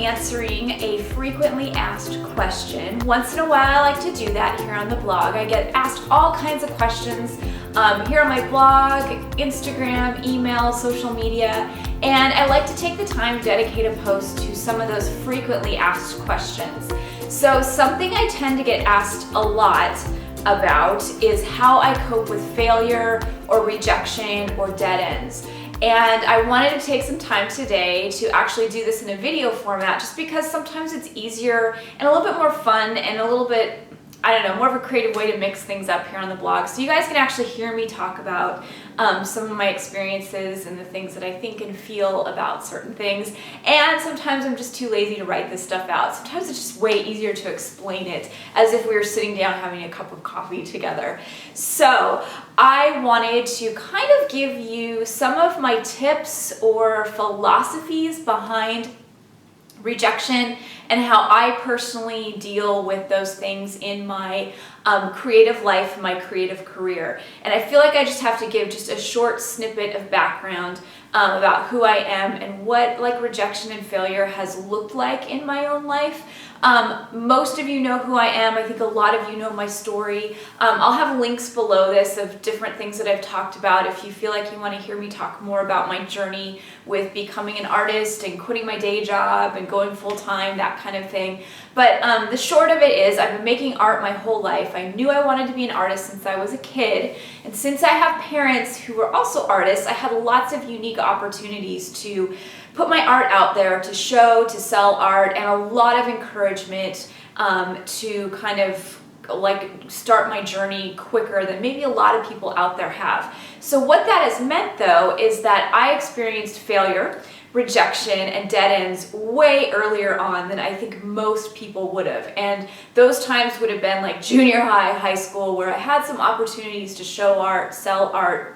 answering a frequently asked question. Once in a while, I like to do that here on the blog. I get asked all kinds of questions here on my blog, Instagram, email, social media, and I like to take the time to dedicate a post to some of those frequently asked questions. So something I tend to get asked a lot about is how I cope with failure or rejection or dead ends. And I wanted to take some time today to actually do this in a video format just because sometimes it's easier and a little bit more fun and a little bit, I don't know, more of a creative way to mix things up here on the blog. So you guys can actually hear me talk about some of my experiences and the things that I think and feel about certain things. And sometimes I'm just too lazy to write this stuff out. Sometimes it's just way easier to explain it as if we were sitting down having a cup of coffee together. So I wanted to kind of give you some of my tips or philosophies behind rejection and how I personally deal with those things in my creative life, my creative career. And I feel like I just have to give just a short snippet of background about who I am and what like rejection and failure has looked like in my own life. Most of you know who I am. I think a lot of you know my story. I'll have links below this of different things that I've talked about if you feel like you want to hear me talk more about my journey with becoming an artist and quitting my day job and going full-time, that kind of thing. But the short of it is I've been making art my whole life. I knew I wanted to be an artist since I was a kid. And since I have parents who were also artists, I had lots of unique opportunities to put my art out there, to show, to sell art, and a lot of encouragement to kind of like start my journey quicker than maybe a lot of people out there have. So what that has meant though is that I experienced failure, rejection, and dead ends way earlier on than I think most people would have. And those times would have been like junior high, high school, where I had some opportunities to show art, sell art,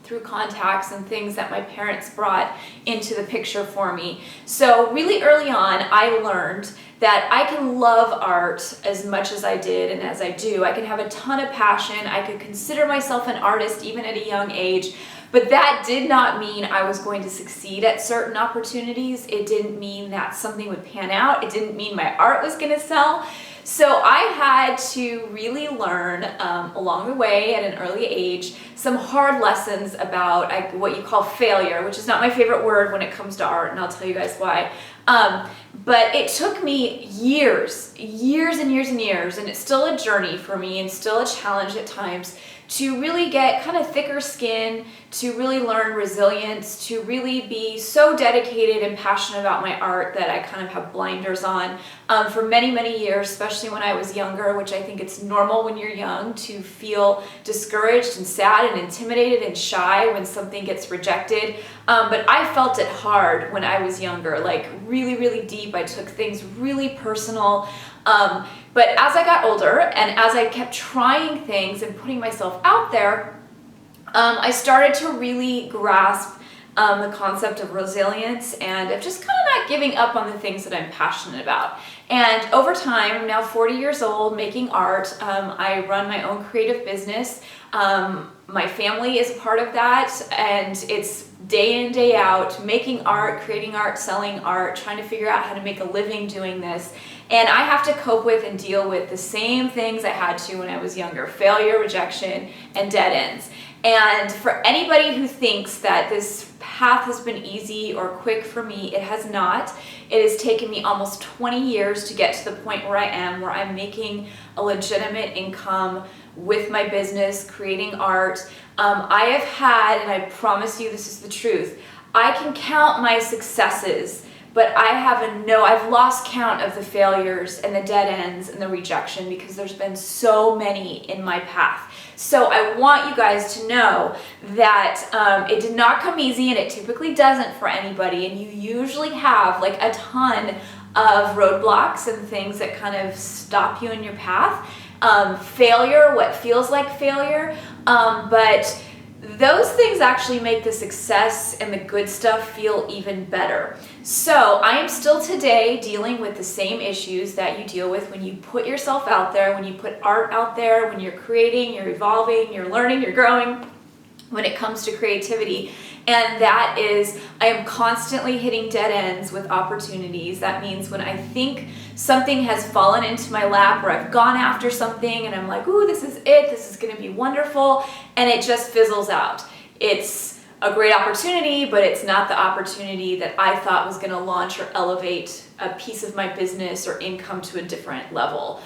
through contacts and things that my parents brought into the picture for me. So really early on, I learned that I can love art as much as I did and as I do. I can have a ton of passion. I could consider myself an artist even at a young age, but that did not mean I was going to succeed at certain opportunities. It didn't mean that something would pan out. It didn't mean my art was gonna sell. So I had to really learn along the way at an early age some hard lessons about what you call failure, which is not my favorite word when it comes to art, and I'll tell you guys why. But it took me years and years, and it's still a journey for me and still a challenge at times to really get kind of thicker skin, to really learn resilience, to really be so dedicated and passionate about my art that I kind of have blinders on for many, many years, especially when I was younger, which I think it's normal when you're young to feel discouraged and sad and intimidated and shy when something gets rejected. But I felt it hard when I was younger, like really, really deep. I took things really personal. But as I got older and as I kept trying things and putting myself out there, I started to really grasp the concept of resilience and of just kind of not giving up on the things that I'm passionate about. And over time, I'm now 40 years old, making art. I run my own creative business. My family is a part of that, and it's day in, day out, making art, creating art, selling art, trying to figure out how to make a living doing this. And I have to cope with and deal with the same things I had to when I was younger: failure, rejection, and dead ends. And for anybody who thinks that this path has been easy or quick for me, it has not. It has taken me almost 20 years to get to the point where I am, where I'm making a legitimate income with my business, creating art. I have had, and I promise you this is the truth, I can count my successes, but I've lost count of the failures and the dead ends and the rejection because there's been so many in my path. So I want you guys to know that it did not come easy, and it typically doesn't for anybody, and you usually have like a ton of roadblocks and things that kind of stop you in your path. Failure, what feels like failure, but those things actually make the success and the good stuff feel even better. So I am still today dealing with the same issues that you deal with when you put yourself out there, when you put art out there, when you're creating, you're evolving, you're learning, you're growing, when it comes to creativity. And that is, I am constantly hitting dead ends with opportunities. That means when I think something has fallen into my lap, or I've gone after something and I'm like, ooh, this is it, this is gonna be wonderful, and it just fizzles out. It's a great opportunity, but it's not the opportunity that I thought was gonna launch or elevate a piece of my business or income to a different level.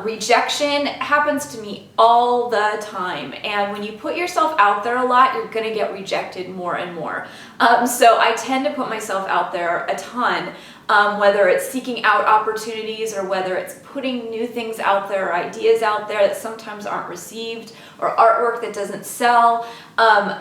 Rejection happens to me all the time, and when you put yourself out there a lot, you're gonna get rejected more and more. So I tend to put myself out there a ton, whether it's seeking out opportunities or whether it's putting new things out there or ideas out there that sometimes aren't received, or artwork that doesn't sell.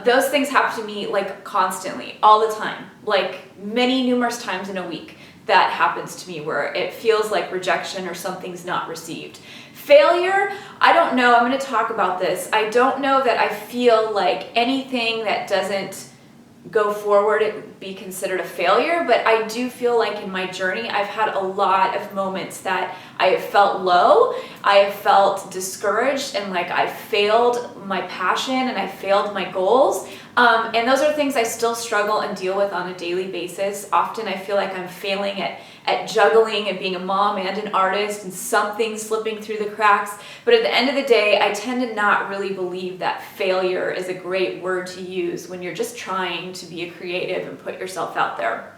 Those things happen to me like constantly, all the time, like numerous times in a week. That happens to me where it feels like rejection or something's not received. Failure, I don't know, I'm going to talk about this. I don't know that I feel like anything that doesn't go forward it would be considered a failure, but I do feel like in my journey I've had a lot of moments that I have felt low, I have felt discouraged, and like I failed my passion and I failed my goals. And those are things I still struggle and deal with on a daily basis. Often I feel like I'm failing at juggling and being a mom and an artist, and something slipping through the cracks. But at the end of the day, I tend to not really believe that failure is a great word to use when you're just trying to be a creative and put yourself out there.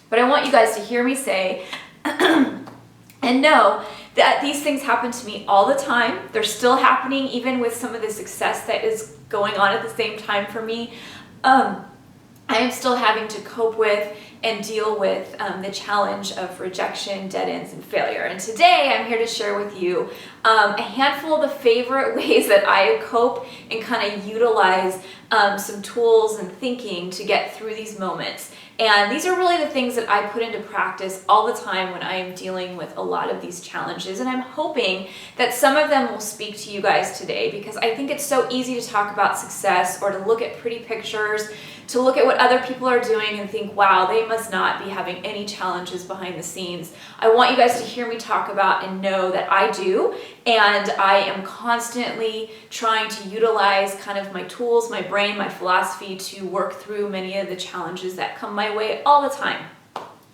But I want you guys to hear me say and know that these things happen to me all the time. They're still happening even with some of the success that is going on at the same time for me. I am still having to cope with and deal with the challenge of rejection, dead ends, and failure. And today I'm here to share with you a handful of the favorite ways that I cope and kind of utilize some tools and thinking to get through these moments. And these are really the things that I put into practice all the time when I am dealing with a lot of these challenges. And I'm hoping that some of them will speak to you guys today, because I think it's so easy to talk about success or to look at pretty pictures, to look at what other people are doing and think, wow, they must not be having any challenges behind the scenes. I want you guys to hear me talk about and know that I do, and I am constantly trying to utilize kind of my tools, my brain, my philosophy to work through many of the challenges that come my way all the time.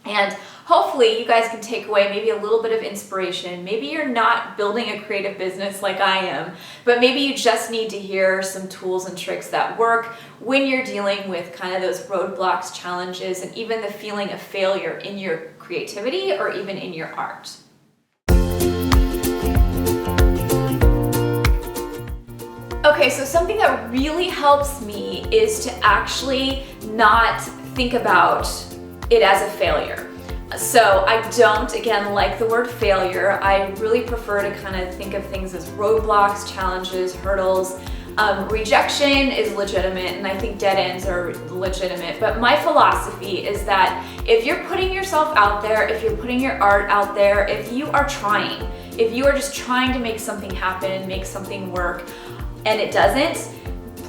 And hopefully you guys can take away maybe a little bit of inspiration. Maybe you're not building a creative business like I am, but maybe you just need to hear some tools and tricks that work when you're dealing with kind of those roadblocks, challenges, and even the feeling of failure in your creativity or even in your art. Okay, so something that really helps me is to actually not think about it as a failure. So I don't, again, like the word failure. I really prefer to kind of think of things as roadblocks, challenges, hurdles. Rejection is legitimate, and I think dead ends are legitimate. But my philosophy is that if you're putting yourself out there, if you're putting your art out there, if you are trying, if you are just trying to make something happen, make something work, and it doesn't,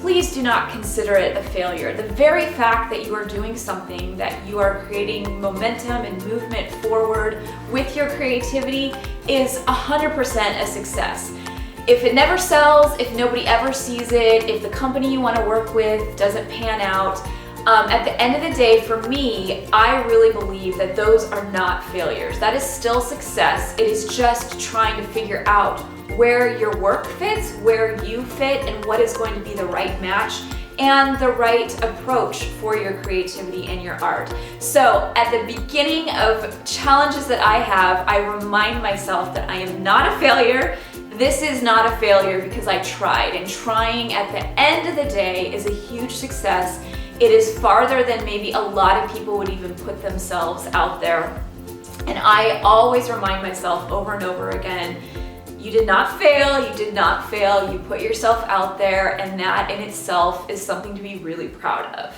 please do not consider it a failure. The very fact that you are doing something, that you are creating momentum and movement forward with your creativity is 100% a success. If it never sells, if nobody ever sees it, if the company you want to work with doesn't pan out, at the end of the day, for me, I really believe that those are not failures. That is still success. It is just trying to figure out where your work fits, where you fit, and what is going to be the right match and the right approach for your creativity and your art. So at the beginning of challenges that I have, I remind myself that I am not a failure. This is not a failure because I tried, and trying at the end of the day is a huge success. It is farther than maybe a lot of people would even put themselves out there. And I always remind myself over and over again, you did not fail, you did not fail, you put yourself out there, and that in itself is something to be really proud of.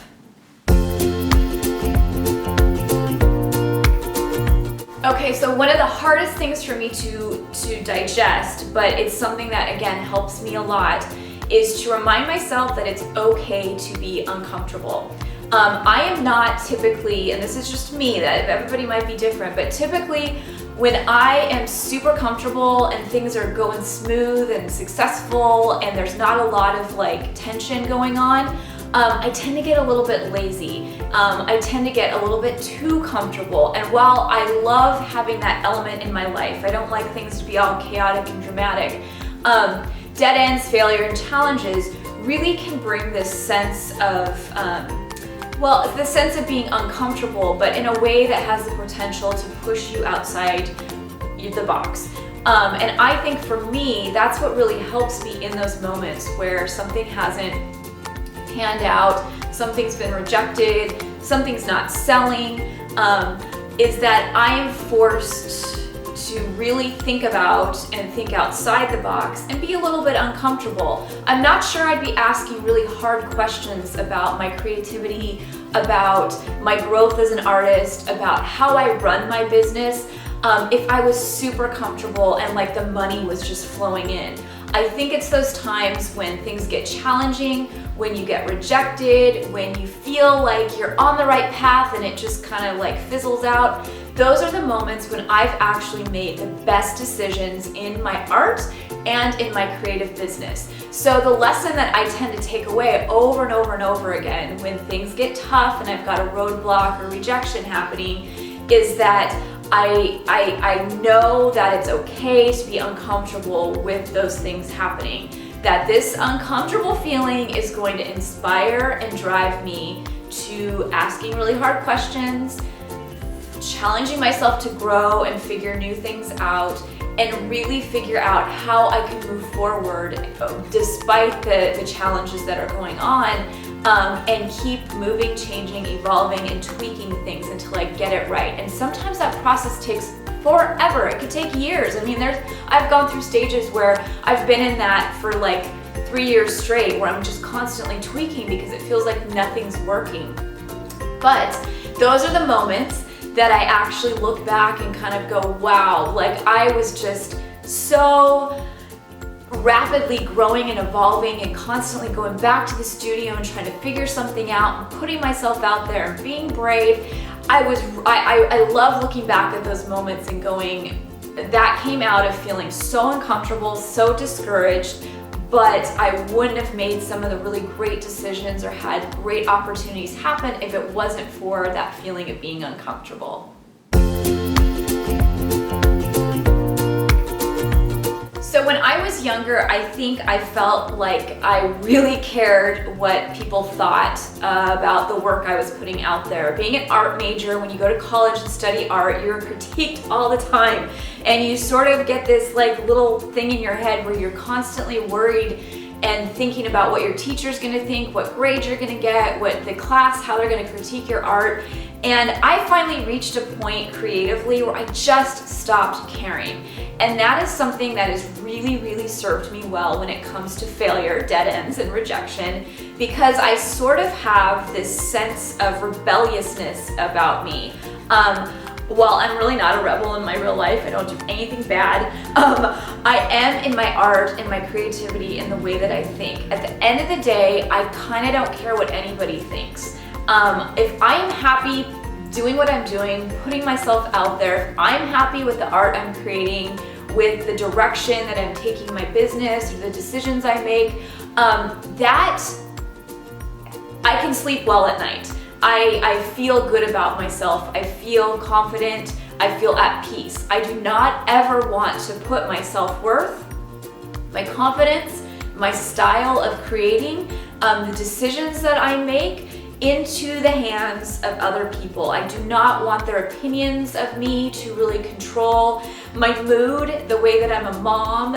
Okay, so one of the hardest things for me to digest, but it's something that again helps me a lot, is to remind myself that it's okay to be uncomfortable. I am not typically, and this is just me, that everybody might be different, but typically When I am super comfortable and things are going smooth and successful and there's not a lot of like tension going on, I tend to get a little bit lazy. I tend to get a little bit too comfortable. And while I love having that element in my life, I don't like things to be all chaotic and dramatic. Dead ends, failure, and challenges really can bring this sense of, the sense of being uncomfortable, but in a way that has the potential to push you outside the box. And I think for me, that's what really helps me in those moments where something hasn't panned out, something's been rejected, something's not selling, is that I am forced to really think about and think outside the box and be a little bit uncomfortable. I'm not sure I'd be asking really hard questions about my creativity, about my growth as an artist, about how I run my business, if I was super comfortable and like the money was just flowing in. I think it's those times when things get challenging, when you get rejected, when you feel like you're on the right path and it just kind of like fizzles out. Those are the moments when I've actually made the best decisions in my art and in my creative business. So the lesson that I tend to take away over and over and over again when things get tough and I've got a roadblock or rejection happening is that I know that it's okay to be uncomfortable with those things happening. That this uncomfortable feeling is going to inspire and drive me to asking really hard questions, challenging myself to grow and figure new things out, and really figure out how I can move forward despite the challenges that are going on, and keep moving, changing, evolving, and tweaking things until I get it right. And sometimes that process takes forever. It could take years. I mean, I've gone through stages where I've been in that for like 3 years straight, where I'm just constantly tweaking because it feels like nothing's working. But those are the moments that I actually look back and kind of go, wow, like I was just so rapidly growing and evolving and constantly going back to the studio and trying to figure something out and putting myself out there and being brave. I love looking back at those moments and going, that came out of feeling so uncomfortable, so discouraged, but I wouldn't have made some of the really great decisions or had great opportunities happen if it wasn't for that feeling of being uncomfortable. So when I was younger, I think I felt like I really cared what people thought about the work I was putting out there. Being an art major, when you go to college and study art, you're critiqued all the time. And you sort of get this like little thing in your head where you're constantly worried and thinking about what your teacher's gonna think, what grades you're gonna get, what the class, how they're gonna critique your art. And I finally reached a point creatively where I just stopped caring. And that is something that has really, really served me well when it comes to failure, dead ends, and rejection, because I sort of have this sense of rebelliousness about me. While I'm really not a rebel in my real life, I don't do anything bad, I am in my art and my creativity and the way that I think. At the end of the day, I kind of don't care what anybody thinks. If I am happy doing what I'm doing, putting myself out there, if I'm happy with the art I'm creating, with the direction that I'm taking my business or the decisions I make, that I can sleep well at night. I feel good about myself. I feel confident. I feel at peace. I do not ever want to put my self-worth, my confidence, my style of creating, the decisions that I make into the hands of other people. I do not want their opinions of me to really control my mood, the way that I'm a mom,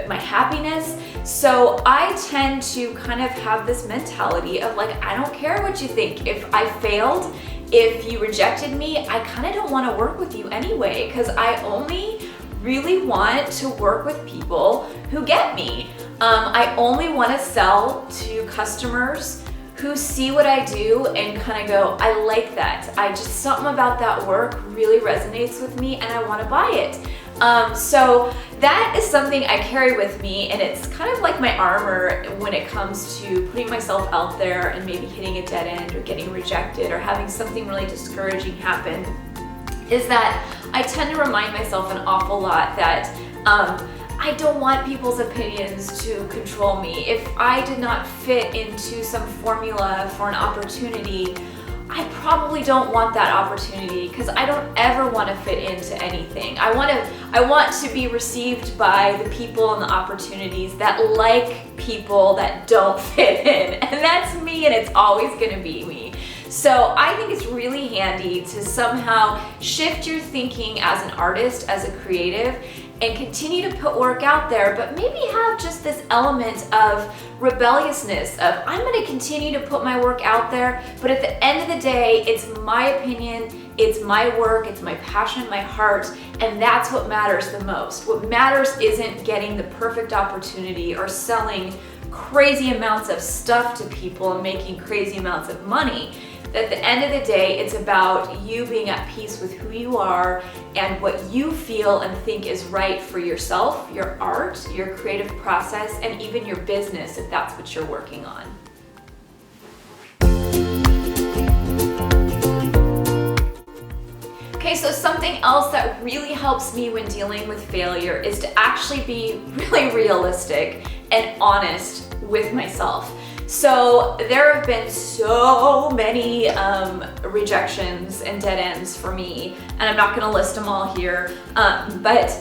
my happiness. So I tend to kind of have this mentality of like, I don't care what you think. If I failed, if you rejected me, I kind of don't want to work with you anyway, because I only really want to work with people who get me. I only want to sell to customers who see what I do and kind of go, I like that. Something about that work really resonates with me and I want to buy it. So that is something I carry with me, and it's kind of like my armor when it comes to putting myself out there and maybe hitting a dead end or getting rejected or having something really discouraging happen. is that I tend to remind myself an awful lot that I don't want people's opinions to control me. If I did not fit into some formula for an opportunity, I probably don't want that opportunity, because I don't ever want to fit into anything. I want to be received by the people and the opportunities that like people that don't fit in. And that's me, and it's always going to be me. So I think it's really handy to somehow shift your thinking as an artist, as a creative, and continue to put work out there, but maybe have just this element of rebelliousness of, I'm going to continue to put my work out there, but at the end of the day, it's my opinion, it's my work, it's my passion, my heart, and that's what matters the most. What matters isn't getting the perfect opportunity or selling crazy amounts of stuff to people and making crazy amounts of money. At the end of the day, it's about you being at peace with who you are and what you feel and think is right for yourself, your art, your creative process, and even your business if that's what you're working on. Okay, so something else that really helps me when dealing with failure is to actually be really realistic and honest with myself. So there have been so many rejections and dead ends for me, and I'm not gonna list them all here, but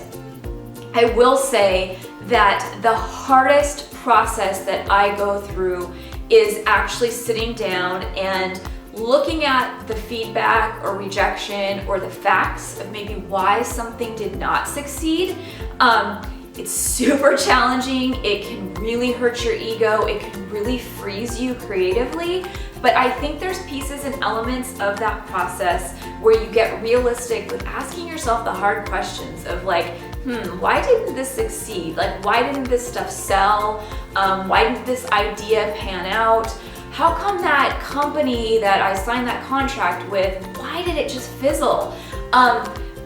I will say that the hardest process that I go through is actually sitting down and looking at the feedback or rejection or the facts of maybe why something did not succeed. It's super challenging. It can really hurt your ego. It can really freeze you creatively. But I think there's pieces and elements of that process where you get realistic with asking yourself the hard questions of like, why didn't this succeed? Like, why didn't this stuff sell? Why didn't this idea pan out? How come that company that I signed that contract with, why did it just fizzle?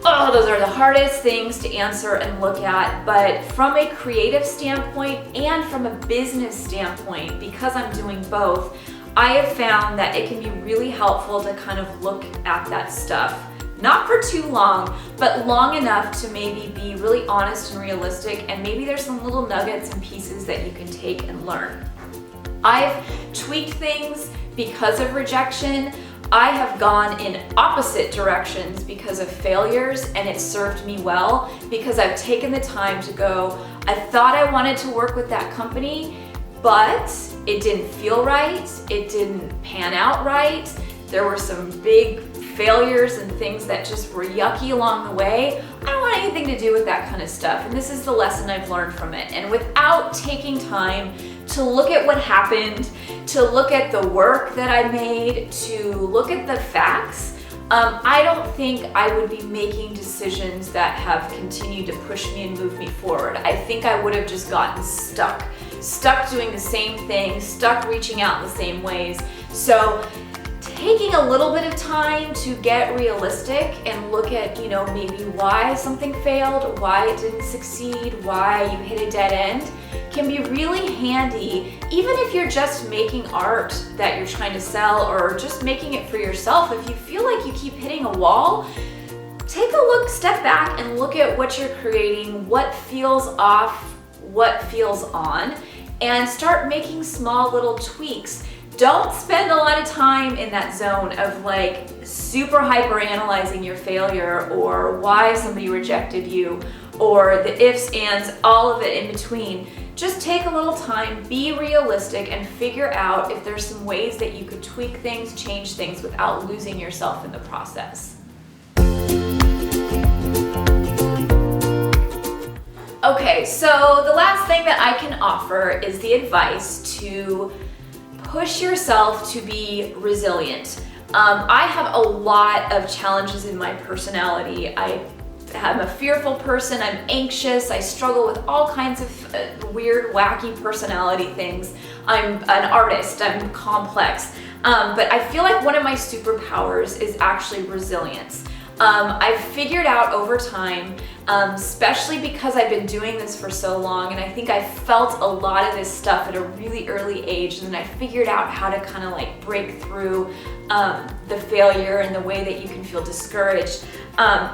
Those are the hardest things to answer and look at, but from a creative standpoint and from a business standpoint, because I'm doing both, I have found that it can be really helpful to kind of look at that stuff. Not for too long, but long enough to maybe be really honest and realistic, and maybe there's some little nuggets and pieces that you can take and learn. I've tweaked things because of rejection. I have gone in opposite directions because of failures, and it served me well because I've taken the time to go, I thought I wanted to work with that company, but it didn't feel right, it didn't pan out right, there were some big failures and things that just were yucky along the way. I don't want anything to do with that kind of stuff, and this is the lesson I've learned from it. And without taking time to look at what happened, to look at the work that I made, to look at the facts, I don't think I would be making decisions that have continued to push me and move me forward. I think I would have just gotten stuck doing the same thing, stuck reaching out in the same ways. So taking a little bit of time to get realistic and look at, maybe why something failed, why it didn't succeed, why you hit a dead end, can be really handy, even if you're just making art that you're trying to sell or just making it for yourself. If you feel like you keep hitting a wall, take a look, step back and look at what you're creating, what feels off, what feels on, and start making small little tweaks. Don't spend a lot of time in that zone of like super hyper analyzing your failure or why somebody rejected you or the ifs, ands, all of it in between. Just take a little time, be realistic, and figure out if there's some ways that you could tweak things, change things without losing yourself in the process. Okay, so the last thing that I can offer is the advice to push yourself to be resilient. I have a lot of challenges in my personality. I'm a fearful person, I'm anxious, I struggle with all kinds of weird, wacky personality things. I'm an artist, I'm complex. But I feel like one of my superpowers is actually resilience. I've figured out over time, especially because I've been doing this for so long, and I think I felt a lot of this stuff at a really early age, and then I figured out how to kind of like break through the failure and the way that you can feel discouraged.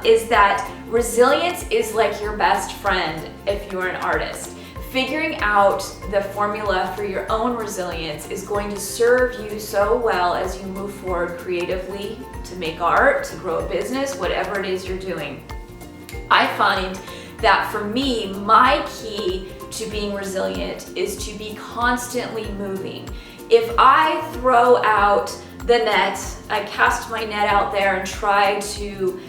is that resilience is like your best friend if you're an artist. Figuring out the formula for your own resilience is going to serve you so well as you move forward creatively to make art, to grow a business, whatever it is you're doing. I find that for me, my key to being resilient is to be constantly moving. If I throw out the net, I cast my net out there and try to,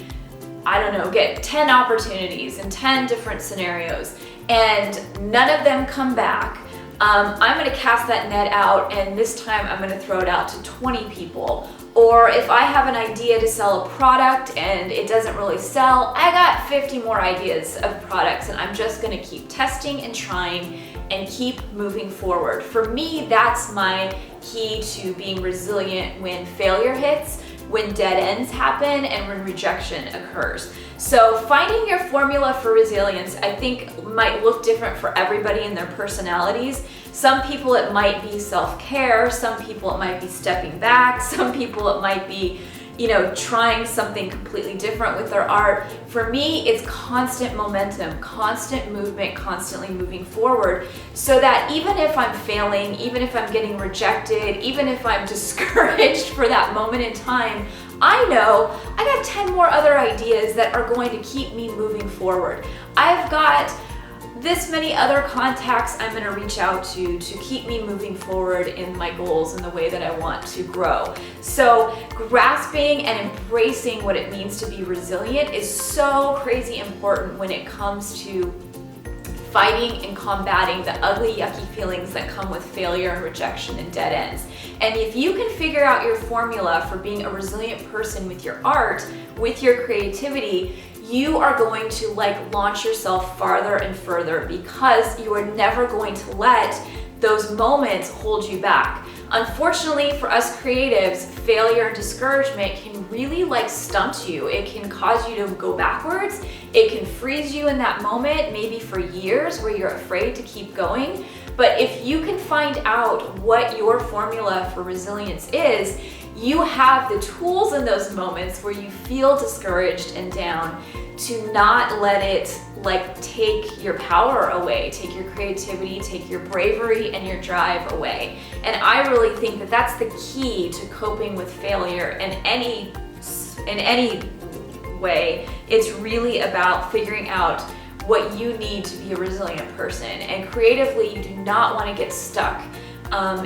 I don't know, get 10 opportunities in 10 different scenarios, and none of them come back, I'm gonna cast that net out, and this time I'm gonna throw it out to 20 people. Or if I have an idea to sell a product and it doesn't really sell, I got 50 more ideas of products, and I'm just gonna keep testing and trying and keep moving forward. For me, that's my key to being resilient when failure hits, when dead ends happen, and when rejection occurs. So finding your formula for resilience, I think, might look different for everybody in their personalities. Some people it might be self-care, some people it might be stepping back, some people it might be, trying something completely different with their art. For me, it's constant momentum, constant movement, constantly moving forward, so that even if I'm failing, even if I'm getting rejected, even if I'm discouraged for that moment in time, I know I got 10 more other ideas that are going to keep me moving forward. I've got this many other contacts I'm going to reach out to keep me moving forward in my goals and the way that I want to grow. So grasping and embracing what it means to be resilient is so crazy important when it comes to fighting and combating the ugly, yucky feelings that come with failure and rejection and dead ends. And if you can figure out your formula for being a resilient person with your art, with your creativity, you are going to launch yourself farther and further, because you are never going to let those moments hold you back. Unfortunately for us creatives, failure and discouragement can really stunt you. It can cause you to go backwards. It can freeze you in that moment, maybe for years, where you're afraid to keep going. But if you can find out what your formula for resilience is, you have the tools in those moments where you feel discouraged and down to not let it take your power away, take your creativity, take your bravery and your drive away. And I really think that that's the key to coping with failure in any way. It's really about figuring out what you need to be a resilient person. And creatively, you do not want to get stuck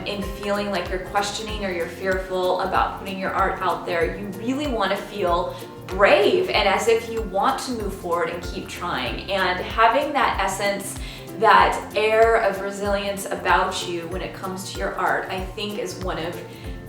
in feeling like you're questioning or you're fearful about putting your art out there. You really want to feel brave and as if you want to move forward and keep trying. And having that essence, that air of resilience about you when it comes to your art, I think is one of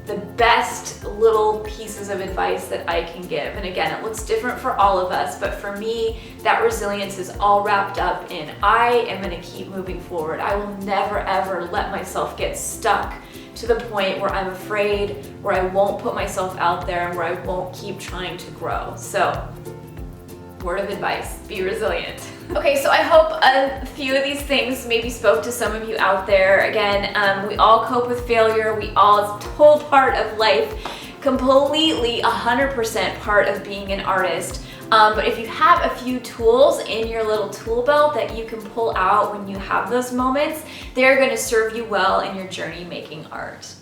the best little pieces of advice that I can give. And again, it looks different for all of us, but for me, that resilience is all wrapped up in I am going to keep moving forward. I will never ever let myself get stuck to the point where I'm afraid, where I won't put myself out there, and where I won't keep trying to grow. So, word of advice, be resilient. Okay, so I hope a few of these things maybe spoke to some of you out there. Again, we all cope with failure. It's a total part of life, completely 100% part of being an artist. But if you have a few tools in your little tool belt that you can pull out when you have those moments, they're going to serve you well in your journey making art.